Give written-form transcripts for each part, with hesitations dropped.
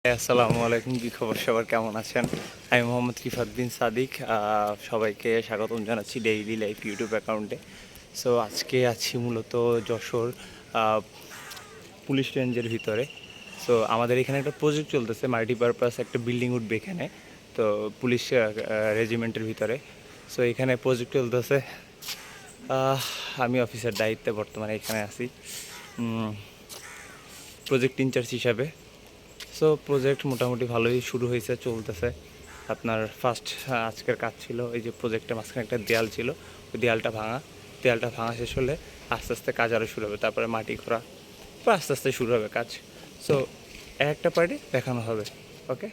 আসসালামু আলাইকুম, কি খবর? সবার কেমন আছেন? আমি মোহাম্মদ রিফাত বিন সাদিক। সবাইকে স্বাগতম জানাচ্ছি ডেইলি লাইফ ইউটিউব অ্যাকাউন্টে। সো আজকে আছি মূলত যশোর পুলিশ রেঞ্জের ভিতরে। সো আমাদের এখানে একটা প্রজেক্ট চলতেছে, মাল্টিপারপাস একটা বিল্ডিং উঠবে এখানে, তো পুলিশ রেজিমেন্টের ভিতরে। সো এখানে প্রজেক্ট চলতেছে। আমি অফিসের দায়িত্বে বর্তমানে এখানে আছি প্রজেক্ট ইনচার্জ হিসাবে। সো প্রজেক্ট মোটামুটি ভালোই শুরু হয়েছে, চলতেছে। আপনার ফার্স্ট আজকের কাজ ছিল এই যে প্রজেক্টের মাঝখানে একটা দেয়াল ছিল, ওই দেয়ালটা ভাঙা শেষ হলে আস্তে আস্তে কাজ আরও শুরু হবে, তারপরে মাটি খোঁড়া, তারপর আস্তে আস্তে শুরু হবে কাজ। সো একটা পার্টি দেখানো হবে। ওকে।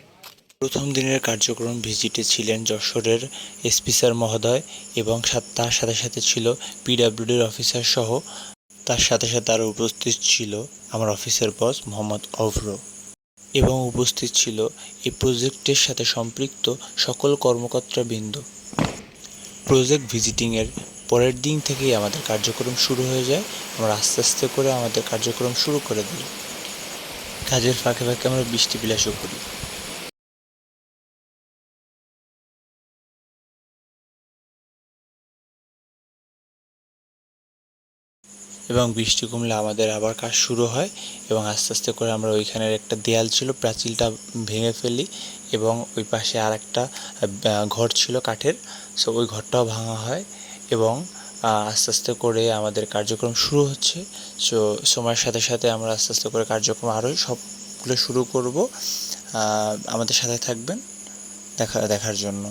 প্রথম দিনের কার্যক্রম ভিজিটে ছিলেন যশোরের এসপি স্যার মহোদয় এবং তার সাথে সাথে ছিল পিডব্লিউডির অফিসার সহ, তার সাথে সাথে আরও উপস্থিত ছিল আমার অফিসের বস মোহাম্মদ অভ্র, এবং উপস্থিত ছিল এই প্রজেক্টের সাথে সম্পৃক্ত সকল কর্মকর্তাবৃন্দ। প্রজেক্ট ভিজিটিংয়ের পরের দিন থেকেই আমাদের কার্যক্রম শুরু হয়ে যায়। আমরা আস্তে আস্তে করে আমাদের কার্যক্রম শুরু করে দিই। কাজের ফাঁকে ফাঁকে আমরা বৃষ্টি বিলাসও করি। এবং বৃষ্টি কমলে আমাদের আবার কাজ শুরু হয় এবং আস্তে আস্তে করে আমরা ওইখানের একটা দেয়াল ছিল, প্রাচীরটা ভেঙে ফেলি এবং ওই পাশে আর একটা ঘর ছিল কাঠের, সো ওই ঘরটাও ভাঙা হয় এবং আস্তে আস্তে করে আমাদের কার্যক্রম শুরু হচ্ছে। সো সময়ের সাথে সাথে আমরা আস্তে আস্তে করে কার্যক্রম আরও সবগুলো শুরু করব। আমাদের সাথে থাকবেন দেখার জন্য।